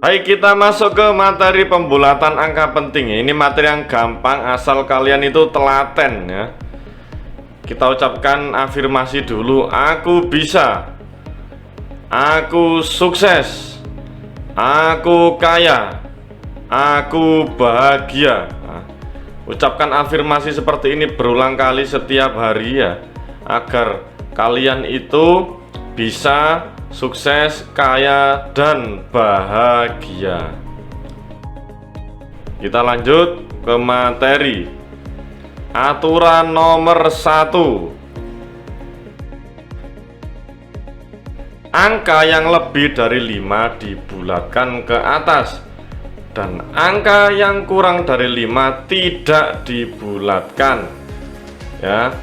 Baik, kita masuk ke materi pembulatan angka penting ya. Ini materi yang gampang asal kalian itu telaten ya. Kita ucapkan afirmasi dulu. Aku bisa. Aku sukses. Aku kaya. Aku bahagia. Nah, ucapkan afirmasi seperti ini berulang kali setiap hari ya, agar kalian itu bisa sukses, kaya, dan bahagia. Kita lanjut ke materi. Aturan nomor 1. Angka yang lebih dari 5 dibulatkan ke atas, dan angka yang kurang dari 5 tidak dibulatkan. Ya,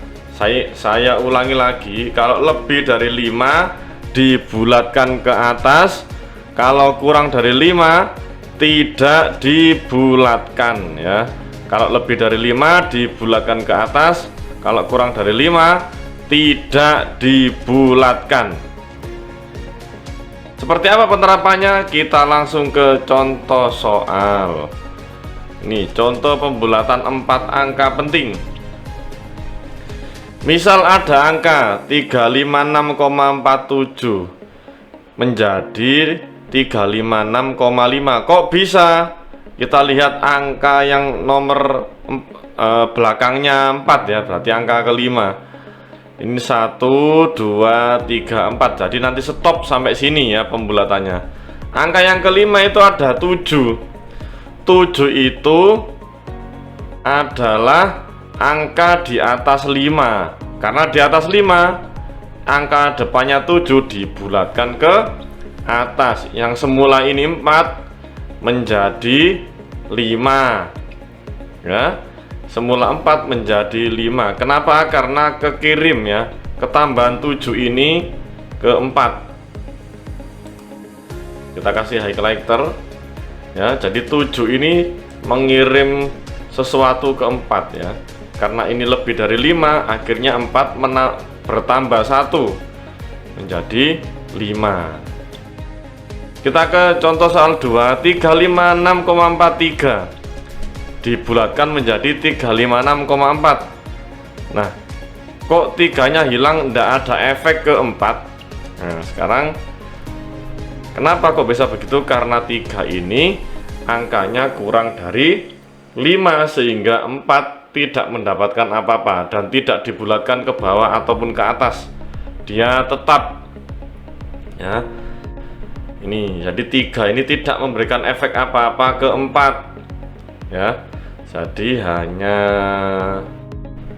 saya ulangi lagi. Kalau lebih dari 5 dibulatkan ke atas, kalau kurang dari 5 tidak dibulatkan ya. Kalau lebih dari 5 dibulatkan ke atas, kalau kurang dari 5 tidak dibulatkan. Seperti apa penerapannya? Kita langsung ke contoh soal. Ini contoh pembulatan 4 angka penting. Misal ada angka 356,47 menjadi 356,5. Kok bisa? Kita lihat angka yang nomor belakangnya 4 ya, berarti angka kelima. Ini 1, 2, 3, 4. Jadi nanti stop sampai sini ya pembulatannya. Angka yang kelima itu ada 7. 7 itu adalah angka di atas 5. Karena di atas 5, angka depannya 7 dibulatkan ke atas. Yang semula ini 4 menjadi 5 ya. Semula 4 menjadi 5. Kenapa? Karena kekirim ya, ketambahan 7 ini ke 4. Kita kasih highlighter ya. Jadi 7 ini mengirim sesuatu ke 4 ya. Karena ini lebih dari 5, akhirnya 4 bertambah 1 menjadi 5. Kita ke contoh soal 2. 356,43 dibulatkan menjadi 356,4. Nah, kok 3-nya hilang, tidak ada efek ke 4. Nah, sekarang kenapa kok bisa begitu? Karena 3 ini angkanya kurang dari 5, sehingga 4 tidak mendapatkan apa-apa dan tidak dibulatkan ke bawah ataupun ke atas. Dia tetap ya. Ini jadi 3 ini tidak memberikan efek apa-apa ke 4 ya. Jadi hanya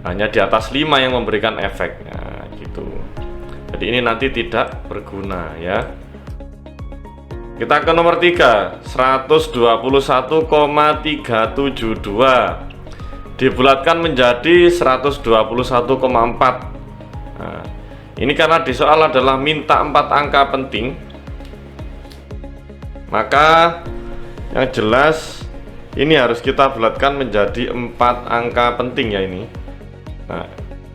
di atas 5 yang memberikan efek. Nah, gitu. Jadi ini nanti tidak berguna ya. Kita ke nomor 3. 121,372 dibulatkan menjadi 121,4. Nah, ini karena di soal adalah minta 4 angka penting, maka yang jelas ini harus kita bulatkan menjadi 4 angka penting ya ini. Nah,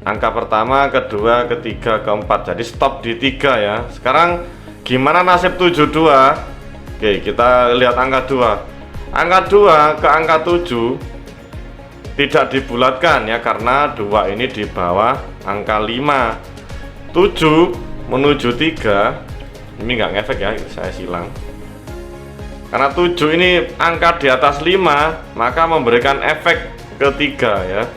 angka pertama, kedua, ketiga, keempat. Jadi stop di 3 ya. Sekarang gimana nasib 72? Oke, kita lihat angka 2. Angka 2 ke angka 7 tidak dibulatkan ya, karena 2 ini di bawah angka 5. 7 menuju 3 ini nggak ngefek ya, saya silang. Karena 7 ini angka di atas 5, maka memberikan efek ke 3 ya,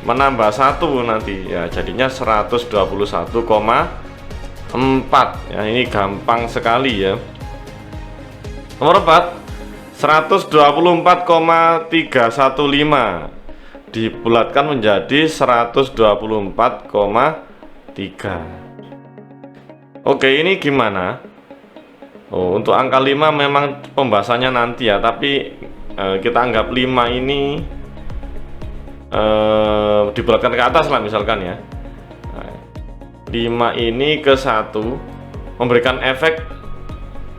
menambah 1 nanti ya, jadinya 121,4 ya. Ini gampang sekali ya. Nomor 4, 124,315 dibulatkan menjadi 124,3. Oke, ini gimana? Untuk angka 5 memang pembahasannya nanti ya, tapi kita anggap 5 ini dibulatkan ke atas lah misalkan ya. 5 ini ke 1 memberikan efek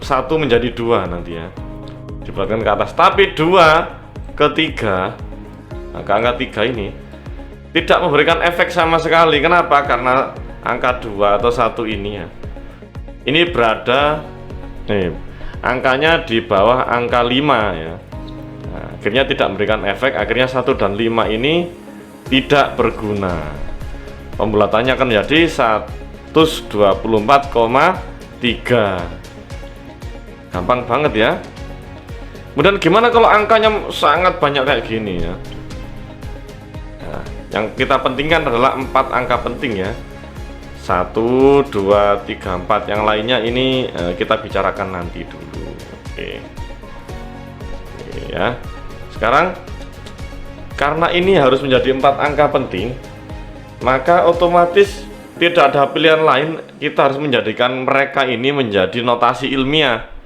1 menjadi 2 nanti ya, dibulatkan ke atas. Tapi 2 ke 3, angka 3 ini tidak memberikan efek sama sekali. Kenapa? Karena angka 2 atau 1 ini ya, ini berada nih, angkanya di bawah angka 5 ya. Nah, akhirnya tidak memberikan efek, akhirnya 1 dan 5 ini tidak berguna. Pembulatannya akan menjadi 124,3. Gampang banget ya. Kemudian gimana kalau angkanya sangat banyak kayak gini ya? Nah, yang kita pentingkan adalah 4 angka penting ya. 1, 2, 3, 4. Yang lainnya ini kita bicarakan nanti dulu. Oke. Oke ya. Sekarang karena ini harus menjadi 4 angka penting, maka otomatis tidak ada pilihan lain, kita harus menjadikan mereka ini menjadi notasi ilmiah.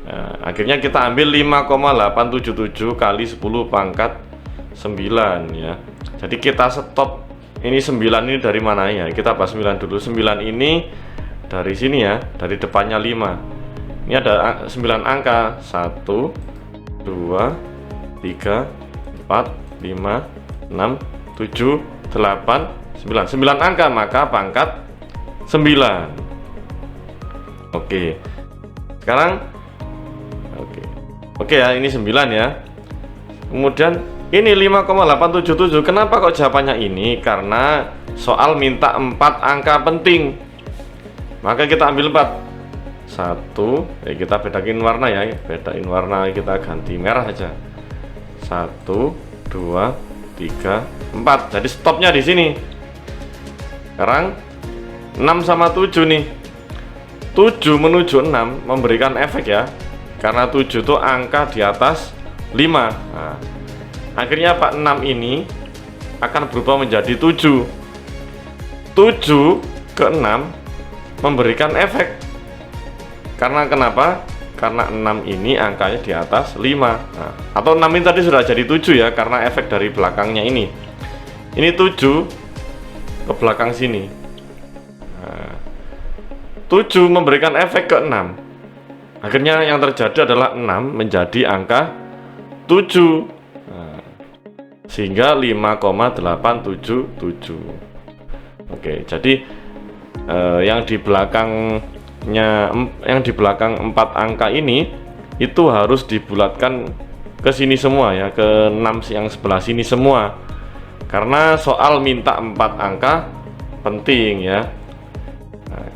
Nah, akhirnya kita ambil 5,877 kali 10 pangkat 9 ya. Jadi kita stop ini 9 ini dari mana ya? Kita bahas 9 dulu. 9 ini dari sini ya, dari depannya 5. Ini ada 9 angka. 1 2 3 4 5 6 7 8 9. 9 angka, maka pangkat 9. Oke. Sekarang Oke ya, ini 9 ya. Kemudian ini 5,877. Kenapa kok jawabannya ini? Karena soal minta 4 angka penting. Maka kita ambil 4. 1, kita bedakin warna ya. Bedain warna, kita ganti merah aja. 1 2 3 4. Jadi stopnya di sini. Sekarang 6 sama 7 nih. 7 menuju 6 memberikan efek ya. Karena 7 itu angka di atas 5. Nah, akhirnya Pak 6 ini akan berubah menjadi 7. 7 ke 6 memberikan efek. Karena kenapa? Karena 6 ini angkanya di atas 5. Nah, atau 6 ini tadi sudah jadi 7 ya, karena efek dari belakangnya ini. Ini 7 ke belakang sini. Nah, 7 memberikan efek ke 6. Akhirnya yang terjadi adalah 6 menjadi angka 7. Nah, sehingga 5,877. Oke, jadi yang di belakangnya, yang di belakang 4 angka ini itu harus dibulatkan ke sini semua ya, ke 6 yang sebelah sini semua. Karena soal minta 4 angka penting ya.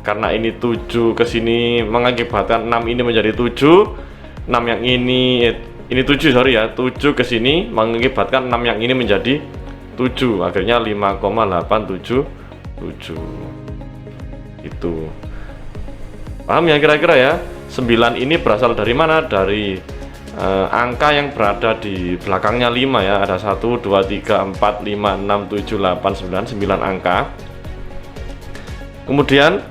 Karena ini 7 ke sini mengakibatkan 6 ini menjadi 7. 6 yang ini 7 sorry ya, 7 ke sini mengakibatkan 6 yang ini menjadi 7. Akhirnya 5,877. Itu. Paham ya kira-kira ya? 9 ini berasal dari mana? Dari angka yang berada di belakangnya 5 ya. Ada 1 2 3 4 5 6 7 8 9, 9 angka. Kemudian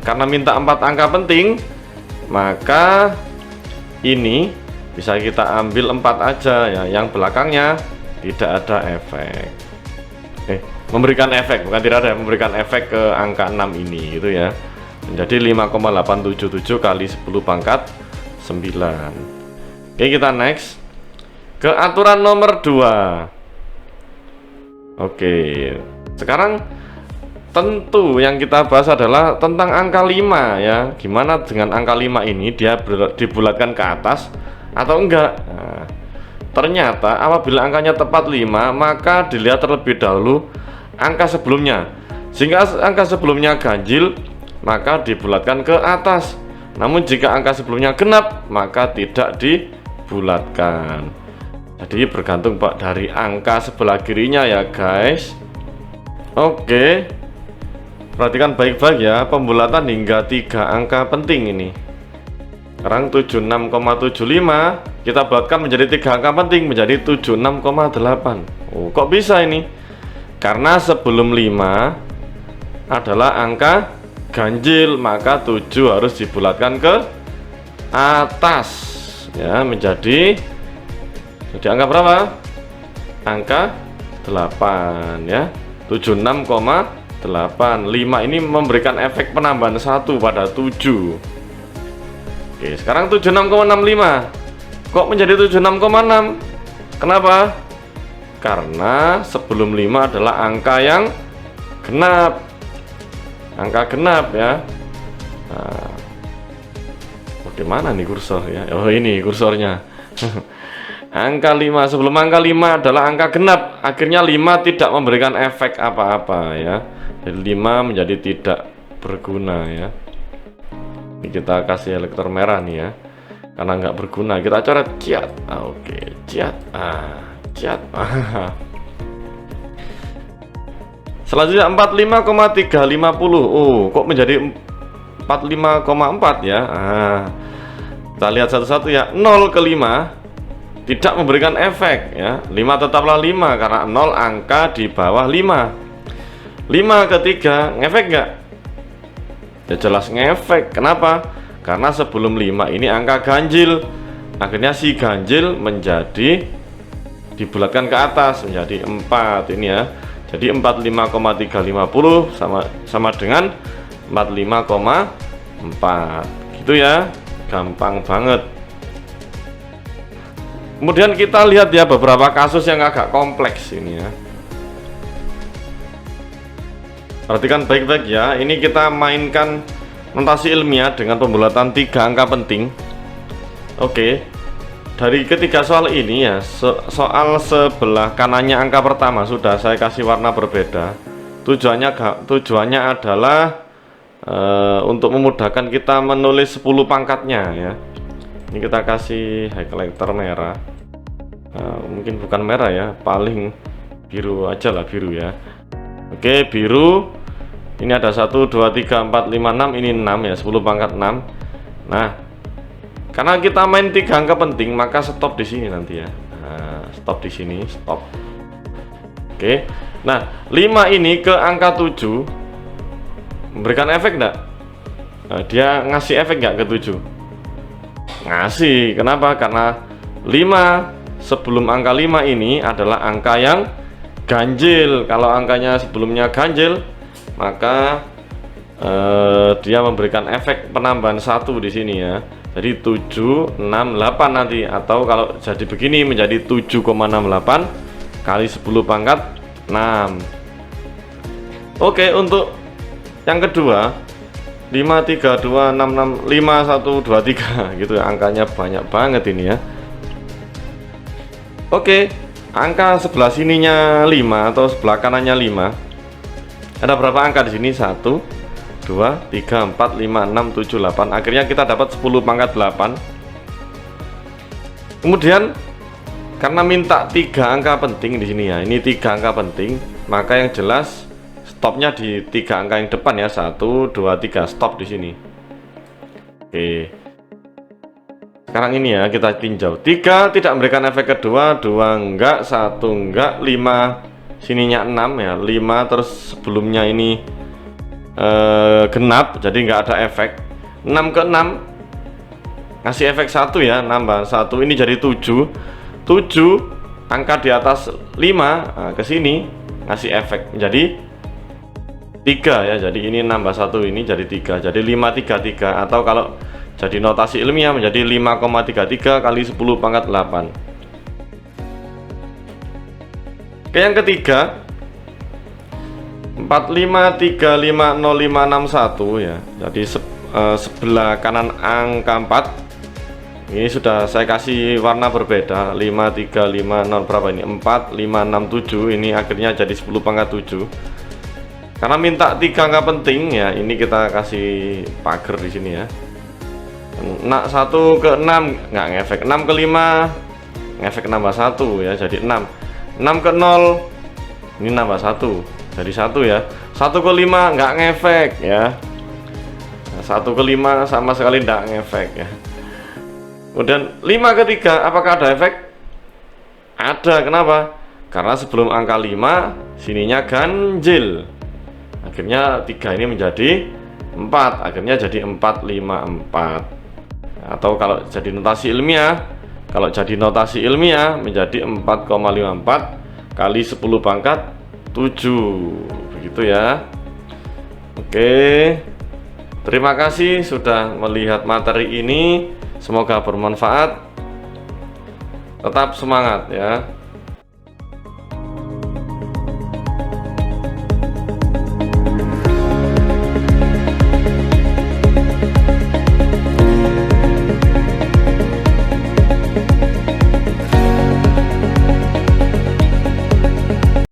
karena minta 4 angka penting, maka ini bisa kita ambil 4 aja ya, yang belakangnya tidak ada efek. Memberikan efek, bukan tidak ada, memberikan efek ke angka 6 ini gitu ya. Menjadi 5,877 kali 10 pangkat 9. Oke, kita next ke aturan nomor 2. Oke, sekarang tentu yang kita bahas adalah tentang angka 5 ya. Gimana dengan angka 5 ini, dia dibulatkan ke atas atau enggak? Nah, ternyata apabila angkanya tepat 5, maka dilihat terlebih dahulu angka sebelumnya. Jika angka sebelumnya ganjil, maka dibulatkan ke atas. Namun jika angka sebelumnya genap, maka tidak dibulatkan. Jadi bergantung Pak dari angka sebelah kirinya ya guys. Oke. Perhatikan baik-baik ya, pembulatan hingga 3 angka penting ini. Sekarang 76,75 kita bulatkan menjadi 3 angka penting, menjadi 76,8. Oh, kok bisa ini? Karena sebelum 5 adalah angka ganjil, maka 7 harus dibulatkan ke atas ya, menjadi angka berapa? Angka 8 ya. 76,8. 5 ini memberikan efek penambahan 1 pada 7. Oke, sekarang 76,65. Kok menjadi 76,6? Kenapa? Karena sebelum 5 adalah angka yang genap. Angka genap ya. Nah, Di mana nih kursor ya? Oh, ini kursornya. Angka 5, sebelum angka 5 adalah angka genap. Akhirnya 5 tidak memberikan efek apa-apa ya. Jadi 5 menjadi tidak berguna ya. Ini kita kasih elektor merah nih ya. Karena nggak berguna, kita coret ciat. Oke, ciat. Ciat. Selanjutnya 45,350. Kok menjadi 45,4 ya? Kita lihat satu-satu ya. 0 ke 5 tidak memberikan efek ya. 5 tetaplah 5 karena 0 angka di bawah 5. 5 ke 3 ngefek nggak? Ya jelas ngefek. Kenapa? Karena sebelum 5 ini angka ganjil. Akhirnya si ganjil menjadi dibulatkan ke atas menjadi 4 ini ya. Jadi 45,350 sama dengan 45,4. Gitu ya. Gampang banget. Kemudian kita lihat ya beberapa kasus yang agak kompleks ini ya. Perhatikan baik-baik ya. Ini kita mainkan notasi ilmiah dengan pembulatan 3 angka penting. Oke. Dari ketiga soal ini ya, soal sebelah kanannya angka pertama sudah saya kasih warna berbeda. Tujuannya adalah untuk memudahkan kita menulis 10 pangkatnya ya. Ini kita kasih highlighter merah. Mungkin bukan merah ya, paling biru aja lah, biru ya. Oke, biru. Ini ada 1, 2, 3, 4, 5, 6. Ini 6 ya, 10 pangkat 6. Nah, karena kita main 3 angka penting, maka stop di sini nanti ya. Stop di sini, stop. Oke. Nah, 5 ini ke angka 7 memberikan efek enggak? Dia ngasih efek enggak ke 7? Ngasih. Kenapa? Karena 5 sebelum angka 5 ini adalah angka yang ganjil. Kalau angkanya sebelumnya ganjil, maka dia memberikan efek penambahan 1 di sini ya. Jadi 7, 6, 8 nanti. Atau kalau jadi begini menjadi 7,68 kali 10 pangkat 6. Oke, untuk yang kedua 5, 3, 2, 6, 6, 5, 1, 2, 3 gitu ya. Angkanya banyak banget ini ya. Oke, angka sebelah sininya 5 atau sebelah kanannya 5. Ada berapa angka di sini? 1, 2, 3, 4, 5, 6, 7, 8. Akhirnya kita dapat 10 pangkat 8. Kemudian karena minta 3 angka penting di sini ya. Ini 3 angka penting, maka yang jelas stopnya di 3 angka yang depan ya. 1, 2, 3, stop di sini. Oke. Sekarang ini ya kita tinjau. 3 tidak memberikan efek kedua, 2 enggak, 1 enggak, 5 sininya 6 ya. 5 terus sebelumnya ini genap, jadi nggak ada efek. 6 ke 6 ngasih efek 1 ya, nambah 1 ini jadi 7. 7 angka di atas 5 ke sini ngasih efek menjadi 3 ya. Jadi ini nambah 1 ini jadi 3. Jadi 533 atau kalau jadi notasi ilmiah menjadi 5,33 kali 10 pangkat 8. Oke, yang ketiga 45350561 ya. Jadi sebelah kanan angka 4 ini sudah saya kasih warna berbeda. 5350 berapa ini? 4567 ini akhirnya jadi 10 pangkat 7. Karena minta 3 angka penting ya, ini kita kasih pagar di sini ya. Nah, 1 ke 6 nggak ngefek, 6 ke 5 ngefek nambah 1 ya, jadi 6. 6 ke 0 ini nambah 1 jadi 1 ya. 1 ke 5 nggak ngefek ya. 1 ke 5 sama sekali nggak ngefek ya. Kemudian 5 ke 3 apakah ada efek? Ada. Kenapa? Karena sebelum angka 5 sininya ganjil. Akhirnya 3 ini menjadi 4. Akhirnya jadi 454. Atau kalau jadi notasi ilmiah, menjadi 4,54 kali 10 pangkat 7 begitu ya. Oke, terima kasih sudah melihat materi ini, semoga bermanfaat. Tetap semangat ya.